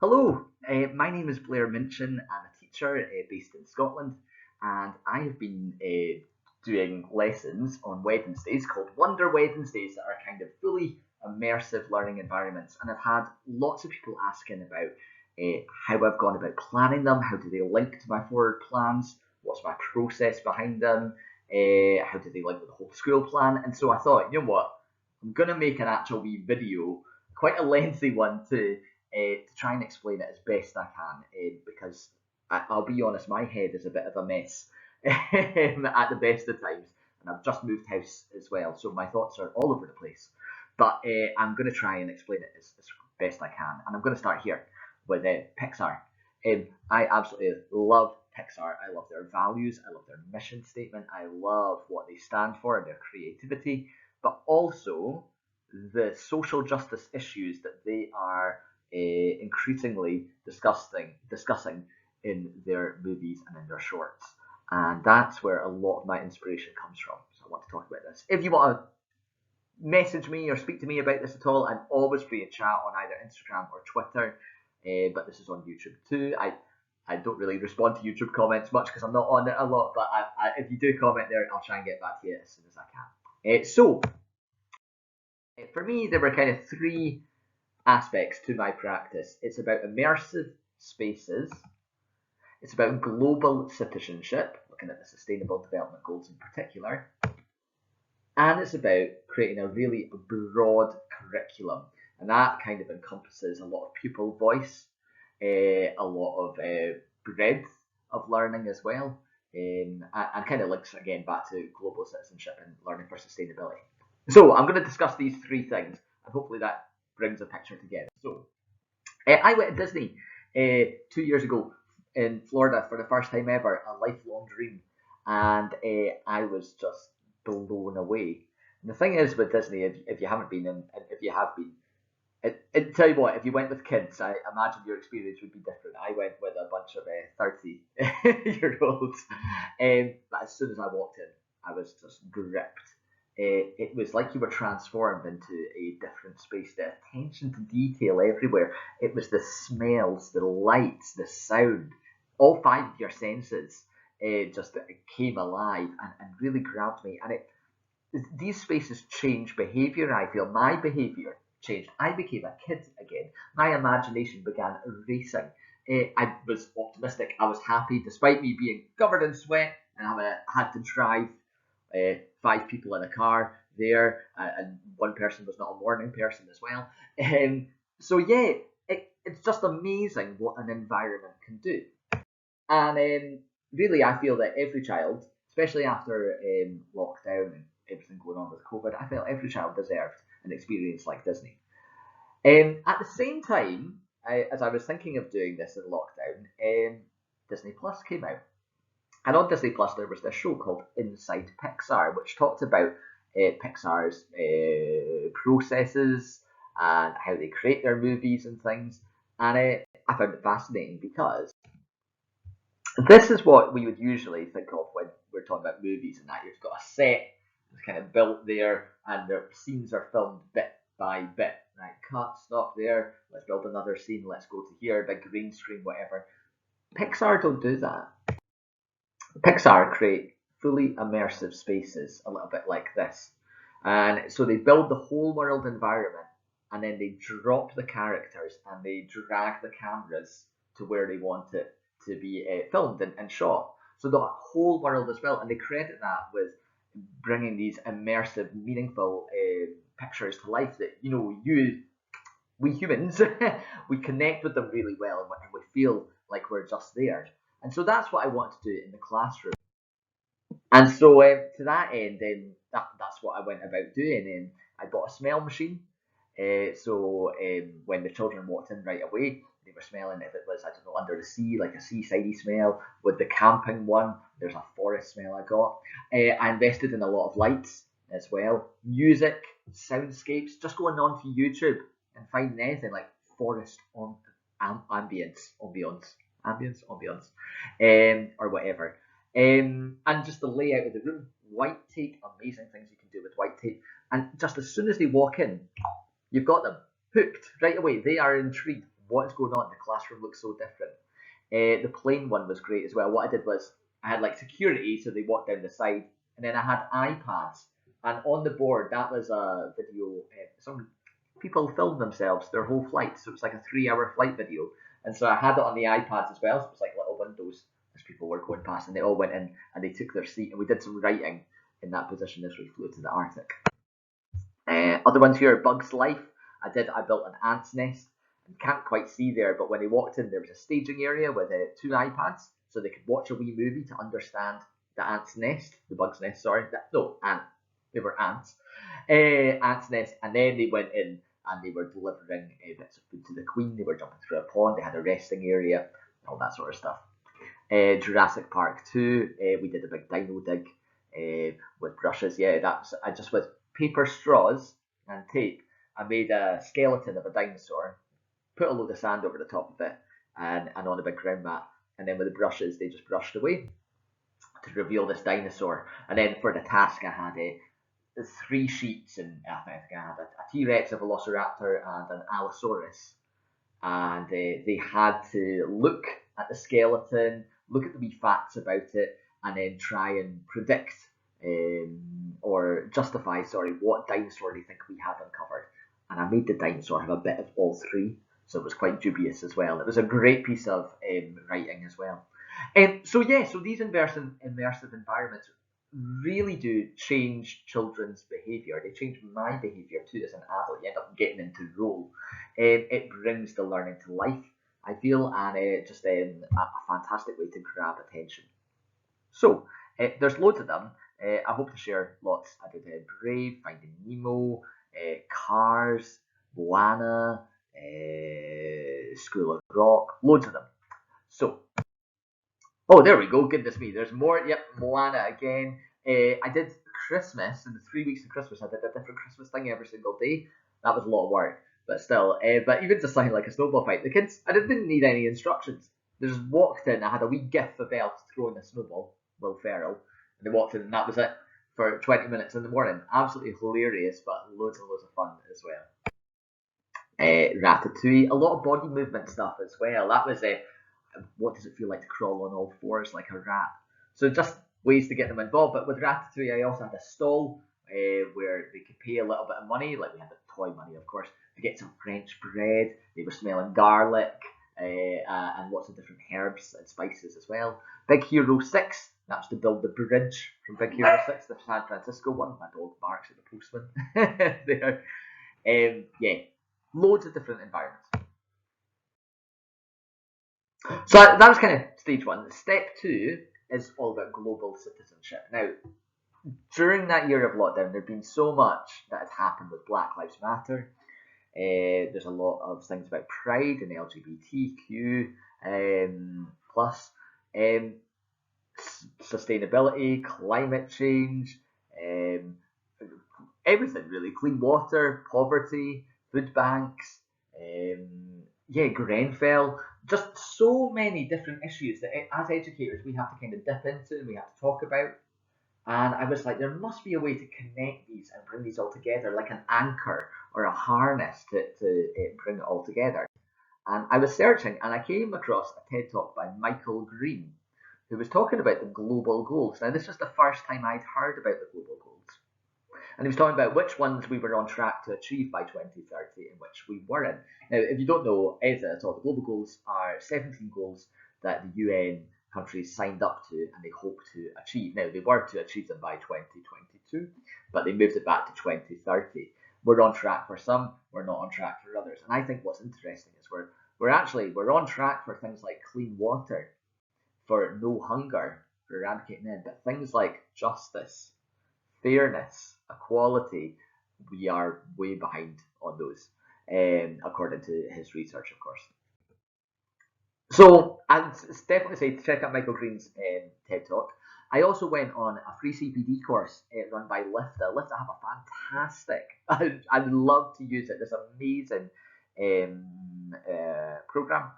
Hello, my name is Blair Minchin. I'm a teacher based in Scotland, and I have been doing lessons on Wednesdays called Wonder Wednesdays that are kind of fully immersive learning environments. And I've had lots of people asking about how I've gone about planning them, how do they link to my forward plans, what's my process behind them, how do they link with the whole school plan. And so I thought, you know what, I'm going to make an actual wee video, quite a lengthy one to try and explain it as best I can, because I'll be honest, my head is a bit of a mess at the best of times, and I've just moved house as well, so my thoughts are all over the place. But I'm going to try and explain it as best I can, and I'm going to start here with Pixar. I absolutely love Pixar. I love their values. I love their mission statement. I love what they stand for and their creativity, but also the social justice issues that they are increasingly discussing in their movies and in their shorts. And that's where a lot of my inspiration comes from. So I want to talk about this. If you want to message me or speak to me about this at all, I'm always free to chat on either Instagram or Twitter. But this is on YouTube too. I don't really respond to YouTube comments much because I'm not on it a lot. But if you do comment there, I'll try and get back to you as soon as I can. For me, there were kind of three aspects to my practice. It's about immersive spaces, it's about global citizenship, looking at the Sustainable Development Goals in particular, and it's about creating a really broad curriculum. And that kind of encompasses a lot of pupil voice, a lot of breadth of learning as well, and kind of links again back to global citizenship and learning for sustainability. So I'm going to discuss these three things, and hopefully that brings a picture together. So I went to Disney 2 years ago in Florida for the first time ever, a lifelong dream, and I was just blown away. And the thing is with Disney, if you haven't been, and if you have been, tell you what, if you went with kids, I imagine your experience would be different. I went with a bunch of 30-year-olds, but as soon as I walked in, I was just gripped. It was like you were transformed into a different space. The attention to detail everywhere. It was the smells, the lights, the sound, all five of your senses just came alive and really grabbed me. And these spaces change behaviour. I feel my behaviour changed. I became a kid again. My imagination began racing. I was optimistic. I was happy, despite me being covered in sweat, and I had to drive five people in a car there, and one person was not a morning person as well. So yeah, it's just amazing what an environment can do. And really, I feel that every child, especially after lockdown and everything going on with COVID, I felt every child deserved an experience like Disney. At the same time, as I was thinking of doing this in lockdown, Disney Plus came out. And on Disney Plus, there was this show called Inside Pixar, which talked about Pixar's processes and how they create their movies and things. And I found it fascinating because this is what we would usually think of when we're talking about movies, and that you've got a set that's kind of built there, and the scenes are filmed bit by bit. Right, cut, stop there. Let's build another scene. Let's go to here, big green screen, whatever. Pixar don't do that. Pixar create fully immersive spaces, a little bit like this. And so they build the whole world environment, and then they drop the characters and they drag the cameras to where they want it to be filmed and shot. So the whole world is built, and they credit that with bringing these immersive, meaningful pictures to life that, we humans, we connect with them really well, and we feel like we're just there. And so that's what I want to do in the classroom. And so to that end, that's what I went about doing. I bought a smell machine. So when the children walked in right away, they were smelling if it was, I don't know, under the sea, like a seasidey smell. With the camping one, there's a forest smell I got. I invested in a lot of lights as well. Music, soundscapes, just going on to YouTube and finding anything like forest on ambience, or whatever. And just the layout of the room, white tape, amazing things you can do with white tape. And just as soon as they walk in, you've got them hooked right away. They are intrigued. what is going on? The classroom looks so different. The plane one was great as well. What I did was I had like security, so they walked down the side, and then I had iPads, and on the board that was a video. Some people filmed themselves their whole flight, so it was like a 3 hour flight video, and so I had it on the iPads as well. So it was like little windows as people were going past, and they all went in and they took their seat, and we did some writing in that position as we flew to the Arctic. Other ones here, Bug's Life. I built an ant's nest. And can't quite see there, but when they walked in, there was a staging area with two iPads, so they could watch a wee movie to understand the ant's nest, the bug's nest. Sorry, no, ant. They were ants. Ant's nest, and then they went in and they were delivering bits of food to the queen. They were jumping through a pond. They had a resting area, all that sort of stuff. Jurassic Park 2, we did a big dino dig with brushes. Yeah, that's I just with paper straws and tape. I made a skeleton of a dinosaur, put a load of sand over the top of it, and on a big ground mat, and then with the brushes they just brushed away to reveal this dinosaur. And then for the task, I had 3 sheets, and I think I had a T-Rex, a Velociraptor, and an Allosaurus, and they had to look at the skeleton, look at the wee facts about it, and then try and predict or justify, sorry, what dinosaur they think we had uncovered. And I made the dinosaur have a bit of all 3, so it was quite dubious as well. It was a great piece of writing as well. So these immersive environments really do change children's behaviour. They change my behaviour too as an adult. You end up getting into role. It brings the learning to life, I feel, and just a fantastic way to grab attention. So there's loads of them. I hope to share lots. I did Brave, Finding Nemo, Cars, Moana, School of Rock, loads of them. So, oh, there we go. Goodness me, there's more. Yep, Moana again. I did Christmas, in the 3 weeks of Christmas, I did a different Christmas thing every single day. That was a lot of work, but still. But even just something like a snowball fight, the kids, I didn't need any instructions. They just walked in. I had a wee gif of elves throwing a snowball, Will Ferrell, and they walked in, and that was it for 20 minutes in the morning. Absolutely hilarious, but loads and loads of fun as well. Ratatouille, a lot of body movement stuff as well. That was what does it feel like to crawl on all fours like a rat? So just ways to get them involved. But with Ratatouille, I also had a stall where they could pay a little bit of money, like we had the toy money, of course, to get some French bread. They were smelling garlic and lots of different herbs and spices as well. Big Hero 6, that's to build the bridge from Big Hero 6, the San Francisco one. My dog barks at the postman there. Yeah, loads of different environments. So that was kind of stage 1. Step 2 is all about global citizenship. Now, during that year of lockdown, there's been so much that has happened with Black Lives Matter. There's a lot of things about pride and LGBTQ plus sustainability, climate change, everything really. Clean water, poverty, food banks, Grenfell. Just so many different issues that as educators we have to kind of dip into and we have to talk about. And I was like, there must be a way to connect these and bring these all together, like an anchor or a harness to bring it all together. And I was searching and I came across a TED Talk by Michael Green, who was talking about the global goals. Now, this was the first time I'd heard about the global goals. And he was talking about which ones we were on track to achieve by 2030 and which we weren't. Now, if you don't know anything at all, the global goals are 17 goals that the UN countries signed up to and they hope to achieve. Now, they were to achieve them by 2022, but they moved it back to 2030. We're on track for some, we're not on track for others. And I think what's interesting is we're on track for things like clean water, for no hunger, for eradicating it, but things like justice, fairness, equality, we are way behind on those, according to his research, of course. So I'd definitely say to check out Michael Green's TED Talk. I also went on a free CPD course run by Lifta. Lifta have a fantastic, I'd love to use it, this amazing program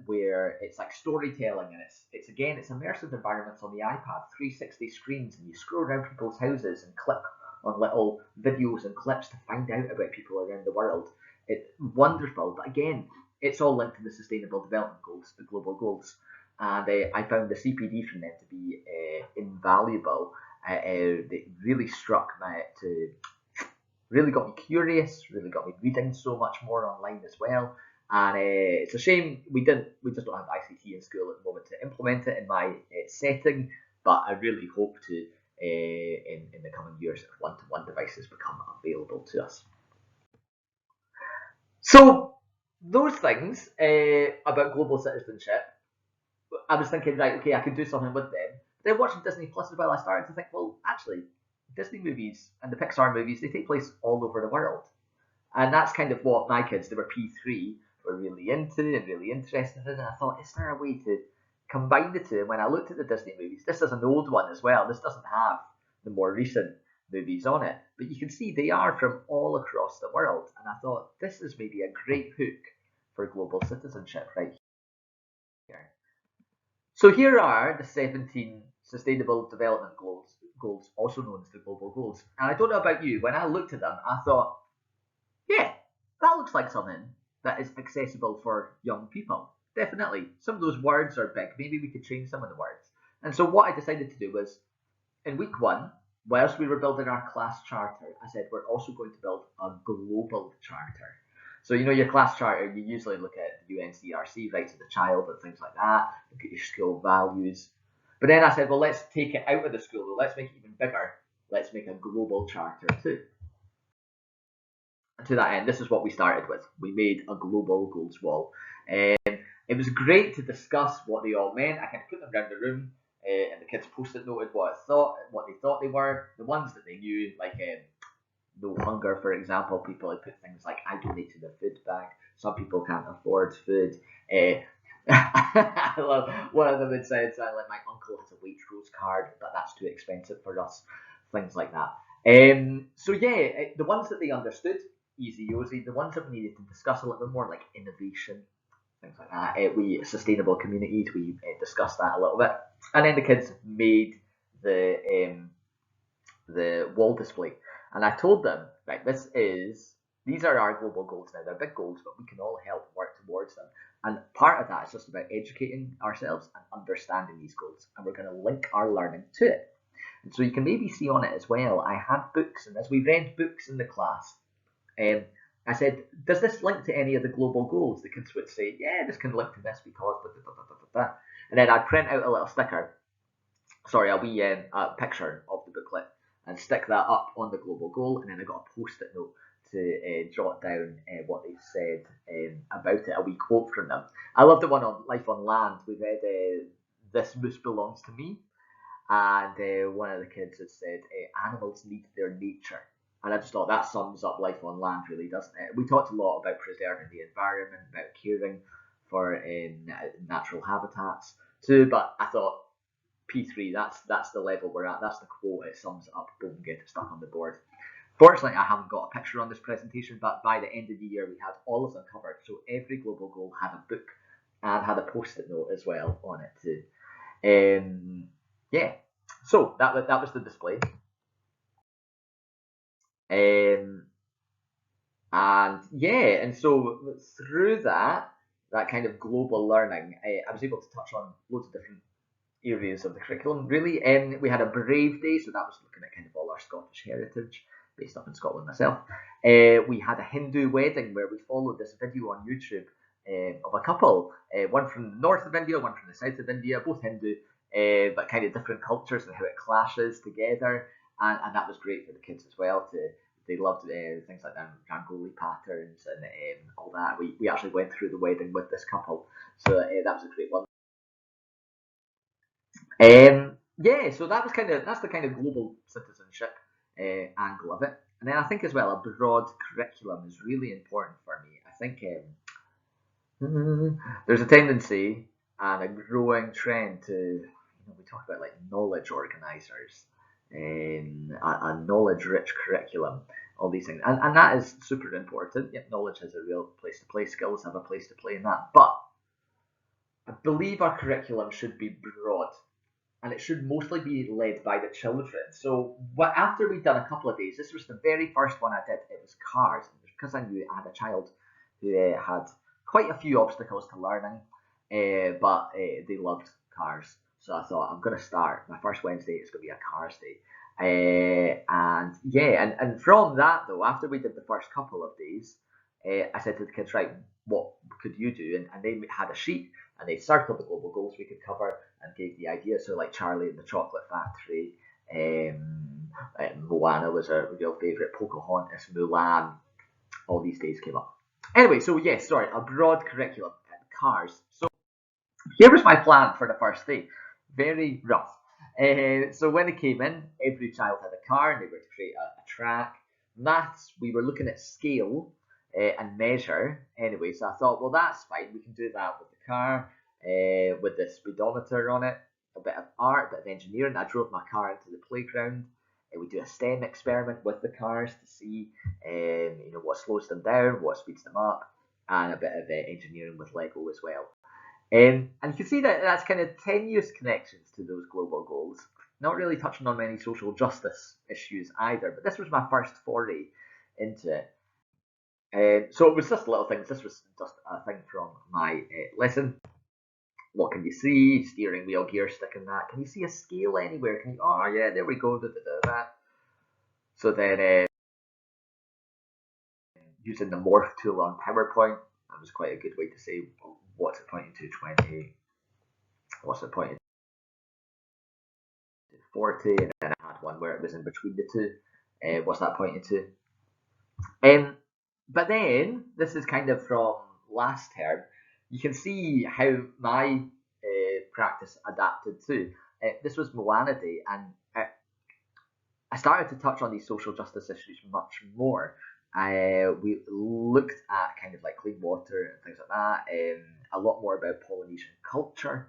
where it's like storytelling, and it's immersive environments on the iPad, 360 screens, and you scroll around people's houses and click on little videos and clips to find out about people around the world. It's wonderful, but again, it's all linked to the Sustainable Development Goals, the global goals. And I found the CPD from them to be invaluable. It really struck me to really got me curious, really got me reading so much more online as well. And it's a shame we just don't have ICT in school at the moment to implement it in my setting. But I really hope to in the coming years if one-to-one devices become available to us. So those things about global citizenship, I was thinking, right, okay, I could do something with them. Then watching Disney Plus as well, I started to think, well, actually, Disney movies and the Pixar movies, they take place all over the world. And that's kind of what my kids, they were P3, were really into and really interested in. And I thought, is there a way to combine the two? And when I looked at the Disney movies, this is an old one as well. This doesn't have the more recent movies on it. But you can see they are from all across the world. And I thought, this is maybe a great hook for global citizenship right here. So here are the 17 Sustainable Development Goals, also known as the Global Goals. And I don't know about you, when I looked at them, I thought, yeah, that looks like something that is accessible for young people. Definitely. Some of those words are big. Maybe we could change some of the words. And so what I decided to do was, in week one, whilst we were building our class charter, I said we're also going to build a global charter. So, you know, your class charter, you usually look at the UNCRC, rights of the child and things like that, look at your school values. But then I said, well, let's take it out of the school, let's make it even bigger. Let's make a global charter too. And to that end, this is what we started with. We made a global goals wall. It was great to discuss what they all meant. I kind of put them around the room, and the kids post-it noted what they thought they were, the ones that they knew, like no hunger, for example. People had put things like, I donate to the food bank. Some people can't afford food. I love one of them had said, like, my uncle has a Waitrose card, but that's too expensive for us. Things like that. So yeah, the ones that they understood, easy Yosi. The ones that we needed to discuss a little bit more, like innovation, things like that. We sustainable communities. We discussed that a little bit, and then the kids made the wall display. And I told them, right, these are our global goals now. They're big goals, but we can all help work towards them. And part of that is just about educating ourselves and understanding these goals. And we're going to link our learning to it. And so you can maybe see on it as well, I had books, and as we read books in the class, I said, does this link to any of the global goals? The kids would say, yeah, this can link to this because blah, blah, blah, blah, blah. And then I'd print out a little sticker, a wee picture of the booklet, and stick that up on the global goal, and then I got a post-it note to jot down what they said about it, a wee quote from them. I love the one on Life on Land. We read This Moose Belongs to Me, and one of the kids had said, animals need their nature. And I just thought that sums up life on land, really, doesn't it? We talked a lot about preserving the environment, about caring for natural habitats too, but I thought P3, that's the level we're at, that's the quote, it sums it up, boom, get it stuck on the board. Fortunately, I haven't got a picture on this presentation, but by the end of the year, we had all of them covered. So every global goal had a book and had a post-it note as well on it too. Yeah, so that was the display. And so through that kind of global learning, I was able to touch on loads of different areas of the curriculum. Really, we had a Brave Day, so that was looking at kind of all our Scottish heritage, based up in Scotland myself. We had a Hindu wedding where we followed this video on YouTube of a couple, one from the north of India, one from the south of India, both Hindu, but kind of different cultures and how it clashes together, and that was great for the kids as well. They loved things like that, Rangoli patterns and all that. We actually went through the wedding with this couple, so that was a great one. Yeah, so that's the kind of global citizenship angle of it. And then I think as well a broad curriculum is really important for me. I think there's a tendency and a growing trend to, we talk about like knowledge organizers, a knowledge-rich curriculum, all these things, and that is super important. Yep, knowledge has a real place to play. Skills have a place to play in that, but I believe our curriculum should be broad, and it should mostly be led by the children. So after we'd done a couple of days, this was the very first one I did. It was cars, because I knew I had a child who had quite a few obstacles to learning, but they loved cars. So I thought I'm going to start my first Wednesday. It's going to be a cars day, and yeah, and from that though, after we did the first couple of days, I said to the kids, right, what could you do? And they had a sheet and they circled the global goals we could cover and gave the idea. So like Charlie and the Chocolate Factory, Moana was a real favourite, Pocahontas, Mulan, all these days came up. Anyway, so yes, sorry, a broad curriculum at cars. So here was my plan for the first day. Very rough. So when it came in, every child had a car and they were to create a track. Maths, we were looking at scale and measure. Anyway, so I thought, well, that's fine. We can do that with the car, with the speedometer on it, a bit of art, a bit of engineering. I drove my car into the playground. We do a STEM experiment with the cars to see, what slows them down, what speeds them up, and a bit of engineering with Lego as well. And you can see that that's kind of tenuous connections to those global goals. Not really touching on many social justice issues either, but this was my first foray into it. So it was just little things. This was just a thing from my lesson. What can you see? Steering wheel, gear stick, and that. Can you see a scale anywhere? Can you? Oh yeah, there we go. Da, da, da, da. So then using the morph tool on PowerPoint, that was quite a good way to say what's it pointing to 20, what's it pointing to 40, and then I had one where it was in between the two. What's that pointing to? But then, this is kind of from last term, you can see how my practice adapted too. This was Moana Day, and I started to touch on these social justice issues much more. We looked at kind of like clean water and things like that, a lot more about Polynesian culture.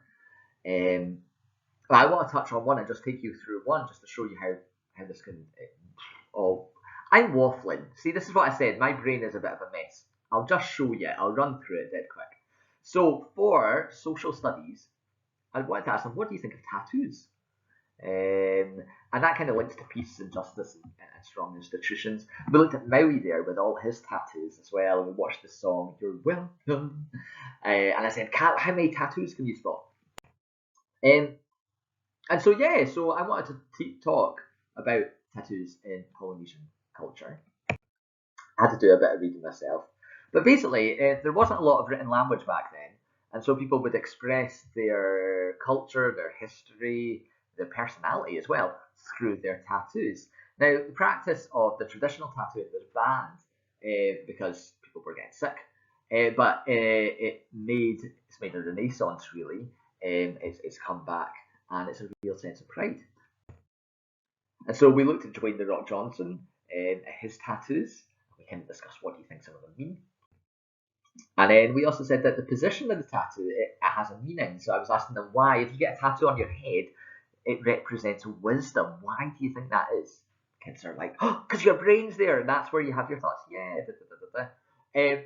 But I want to touch on one and just take you through one just to show you how this can all. I'm waffling. See, this is what I said. My brain is a bit of a mess. I'll just show you. I'll run through it dead quick. So for social studies, I wanted to ask them, what do you think of tattoos? And that kind of links to peace and justice and strong institutions. We looked at Maui there with all his tattoos as well, and we watched the song "You're Welcome." And I said, "Kat, how many tattoos can you spot?" Um, and so yeah, so I wanted to talk about tattoos in Polynesian culture. I had to do a bit of reading myself, but basically, there wasn't a lot of written language back then, and so people would express their culture, their history, their personality as well through their tattoos. Now, the practice of the traditional tattooing was banned because people were getting sick, but it's made a renaissance really. It's come back, and it's a real sense of pride. And so we looked at Dwayne the Rock Johnson, his tattoos. We kind of discussed what do you think some of them mean. And then we also said that the position of the tattoo it has a meaning. So I was asking them why, if you get a tattoo on your head, it represents wisdom. Why do you think that is? Kids are like, oh, because your brain's there, and that's where you have your thoughts. Yeah. Da, da, da,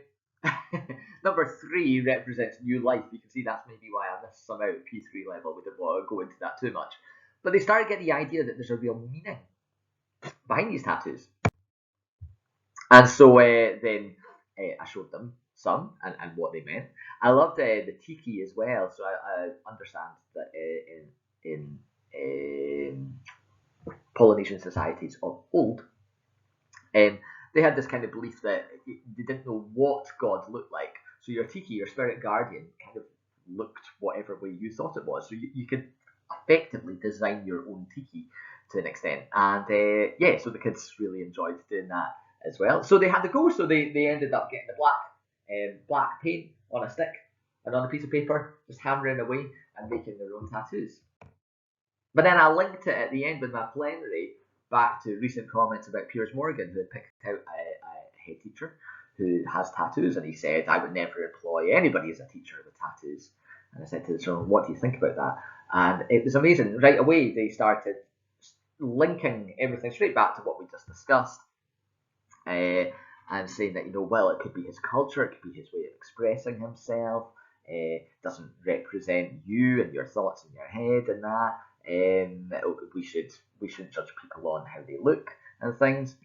da. Number 3 represents new life. You can see that's maybe why I missed some out at P3 level. We didn't want to go into that too much. But they started getting the idea that there's a real meaning behind these tattoos. And so then I showed them some and what they meant. I loved the Tiki as well, so I understand that in Polynesian societies of old, they had this kind of belief that they didn't know what God looked like. So your Tiki, your spirit guardian, kind of looked whatever way you thought it was. So you could effectively design your own Tiki to an extent. And yeah, so the kids really enjoyed doing that as well. So they had to go. So they ended up getting the black paint on a stick and on a piece of paper, just hammering away and making their own tattoos. But then I linked it at the end with my plenary back to recent comments about Piers Morgan, who had picked out a head teacher who has tattoos, and he said, I would never employ anybody as a teacher with tattoos. And I said to the children, what do you think about that? And it was amazing. Right away, they started linking everything straight back to what we just discussed. And saying that, well, it could be his culture, it could be his way of expressing himself, doesn't represent you and your thoughts in your head and that. We shouldn't judge people on how they look and things.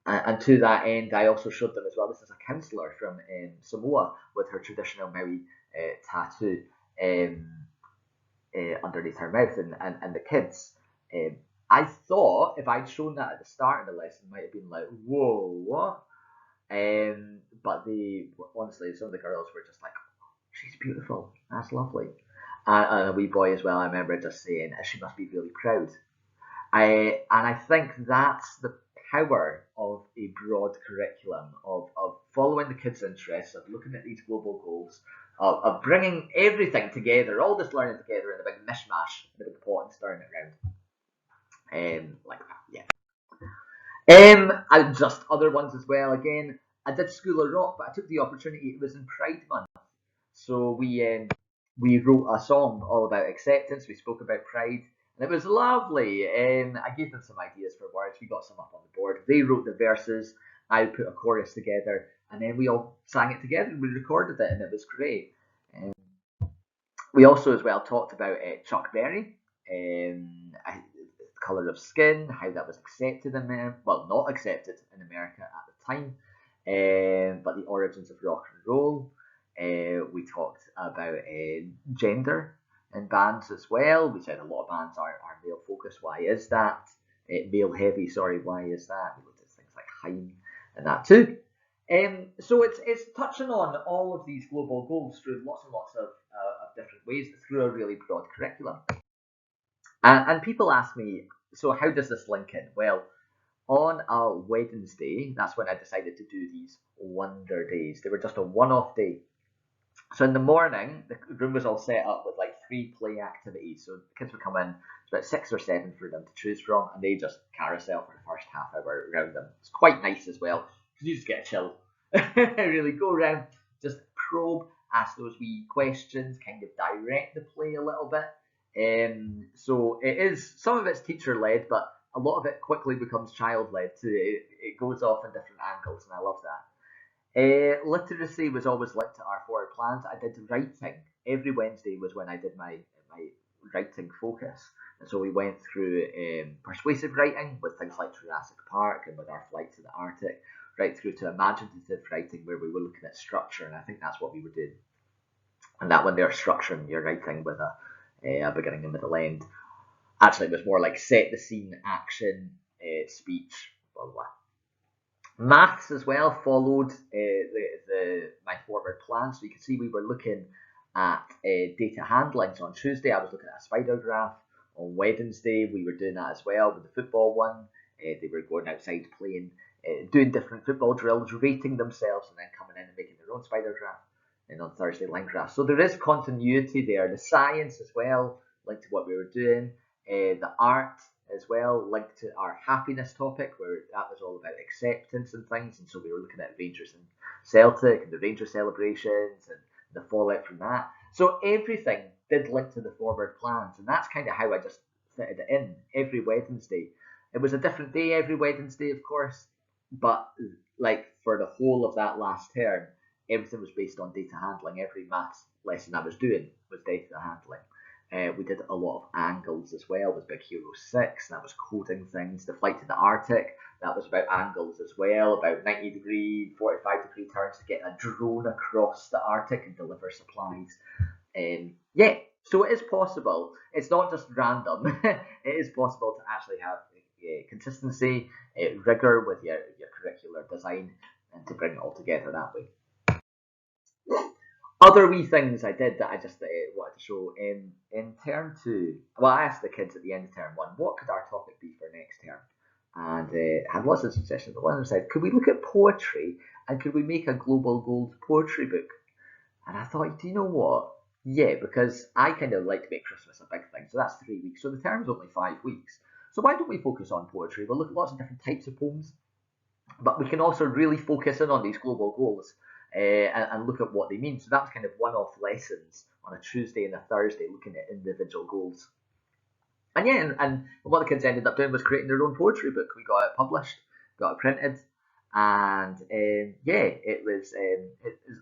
And to that end, I also showed them as well. This is a counsellor from Samoa with her traditional Maori tattoo underneath her mouth, and the kids. I thought if I'd shown that at the start of the lesson, it might have been like, whoa, what? But they honestly, some of the girls were just like, she's beautiful, that's lovely. And a wee boy as well, I remember just saying, she must be really proud. And I think that's the power of a broad curriculum, of following the kids' interests, of looking at these global goals, of bringing everything together, all this learning together in a big mishmash, in a big pot and stirring it around. Like that, yeah. And just other ones as well. Again, I did School of Rock, but I took the opportunity. It was in Pride Month, so we wrote a song all about acceptance. We spoke about pride, and it was lovely. I gave them some ideas for words. We got some up on the board. They wrote the verses. I put a chorus together, and then we all sang it together. And we recorded it, and it was great. Um, we also as well talked about Chuck Berry, colour of skin, how that was accepted in America, well, not accepted in America at the time, but the origins of rock and roll. We talked about gender in bands as well. We said a lot of bands are male focused. Why is that? Male heavy, sorry, why is that? We looked at things like Haim and that too. So it's touching on all of these global goals through lots and lots of different ways through a really broad curriculum. And people ask me, so how does this link in? Well, on a Wednesday, that's when I decided to do these Wonder Days. They were just a one-off day. So in the morning, the room was all set up with like 3 play activities. So kids would come in, it's about 6 or 7 for them to choose from, and they just carousel for the first half hour around them. It's quite nice as well, because you just get a chill. Really go around, just probe, ask those wee questions, kind of direct the play a little bit. So it is, some of it's teacher led, but a lot of it quickly becomes child led too. It goes off in different angles, and I love that. Literacy was always linked to our forward plans. I did writing. Every Wednesday was when I did my writing focus. And so we went through persuasive writing with things like Jurassic Park and with our flight to the Arctic, right through to imaginative writing where we were looking at structure, and I think that's what we were doing. And that when they're structuring your writing with a beginning, a middle, end. Actually, it was more like set the scene, action, speech, blah, blah. Maths as well followed my forward plan. So you can see we were looking at data handling. So on Tuesday, I was looking at a spider graph. On Wednesday, we were doing that as well with the football one. They were going outside playing, doing different football drills, rating themselves, and then coming in and making their own spider graph. And on Thursday, line graph. So there is continuity there. The science as well, linked to what we were doing. The art as well, linked to our happiness topic, where that was all about acceptance and things. And so we were looking at Rangers and Celtic and the Ranger celebrations and the fallout from that. So everything did link to the forward plans, and that's kind of how I just fitted it in every Wednesday. It was a different day every Wednesday, of course, but like for the whole of that last term, everything was based on data handling. Every maths lesson I was doing was data handling. We did a lot of angles as well with Big Hero 6, that was coding things. The flight to the Arctic, that was about angles as well, about 90 degree, 45 degree turns to get a drone across the Arctic and deliver supplies. Yeah, so it is possible. It's not just random. It is possible to actually have consistency, rigor with your curricular design, and to bring it all together that way. Other wee things I did that I just wanted to show in term 2. Well, I asked the kids at the end of term 1, what could our topic be for next term? And had lots of suggestions. But one of them said, could we look at poetry and could we make a global gold poetry book? And I thought, do you know what? Yeah, because I kind of like to make Christmas a big thing. So that's 3 weeks. So the term's only 5 weeks. So why don't we focus on poetry? We'll look at lots of different types of poems, but we can also really focus in on these global goals and look at what they mean. So that's kind of one-off lessons on a Tuesday and a Thursday, looking at individual goals. And yeah, and what the kids ended up doing was creating their own poetry book. We got it published, got it printed, and yeah, it was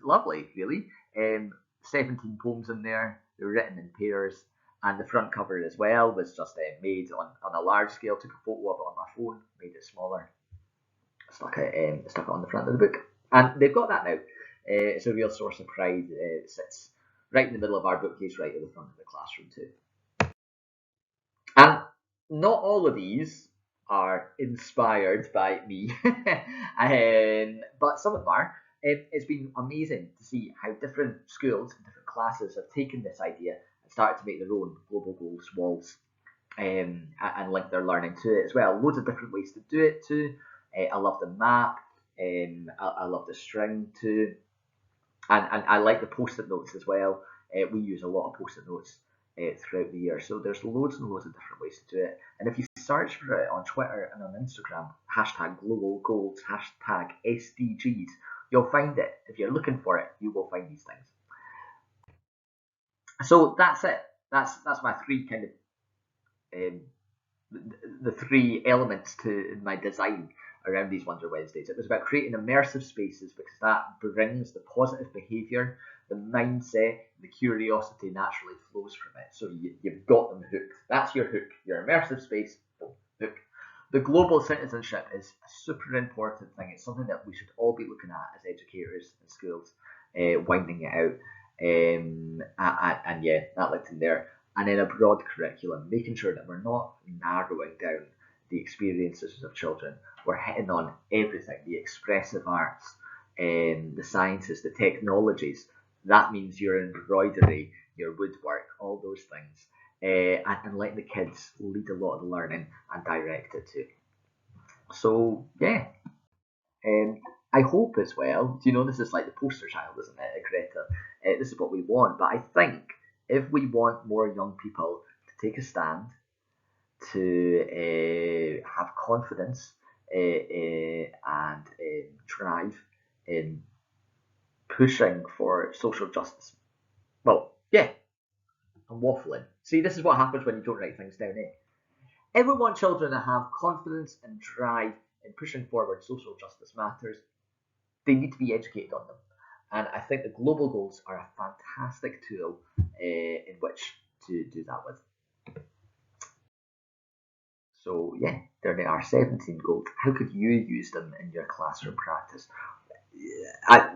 lovely, really. 17 poems in there. They were written in pairs, and the front cover as well was just made on a large scale. Took a photo of it on my phone, made it smaller. stuck it on the front of the book, and they've got that now. It's a real source of pride. It sits right in the middle of our bookcase, right at the front of the classroom too. And not all of these are inspired by me, but some of them are. It's been amazing to see how different schools and different classes have taken this idea and started to make their own global goals walls, and link their learning to it as well. Loads of different ways to do it too. I love the map. I love the string too, and I like the post-it notes as well. We use a lot of post-it notes throughout the year, so there's loads and loads of different ways to do it. And if you search for it on Twitter and on Instagram, hashtag global goals, hashtag SDGs, you'll find it. If you're looking for it, you will find these things. So that's it. That's my three kind of the three elements to my design around these Wonder Wednesdays. It was about creating immersive spaces because that brings the positive behaviour, the mindset, the curiosity naturally flows from it. So you've got them hooked. That's your hook, your immersive space, hook. The global citizenship is a super important thing. It's something that we should all be looking at as educators in schools, winding it out. And yeah, that linked in there. And then a broad curriculum, making sure that we're not narrowing down the experiences of children. We're hitting on everything, the expressive arts, the sciences, the technologies. That means your embroidery, your woodwork, all those things. And letting the kids lead a lot of the learning and direct it too. So, yeah. I hope as well, this is like the poster child, isn't it, Greta? This is what we want. But I think if we want more young people to take a stand, to have confidence and drive in pushing for social justice. Well, yeah, I'm waffling. See, this is what happens when you don't write things down, eh? If we want children to have confidence and drive in pushing forward social justice matters, they need to be educated on them. And I think the global goals are a fantastic tool in which to do that with. So yeah, there they are, 17 goals. How could you use them in your classroom practice? I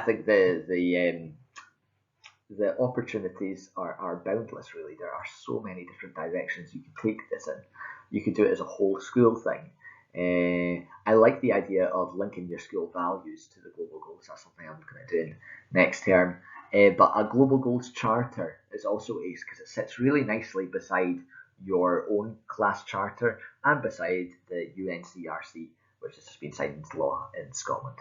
think the opportunities are boundless. Really, there are so many different directions you can take this in. You could do it as a whole school thing. I like the idea of linking your school values to the global goals. That's something I'm going to do next term. But a global goals charter is also ace because it sits really nicely beside your own class charter and beside the UNCRC, which has just been signed into law in Scotland.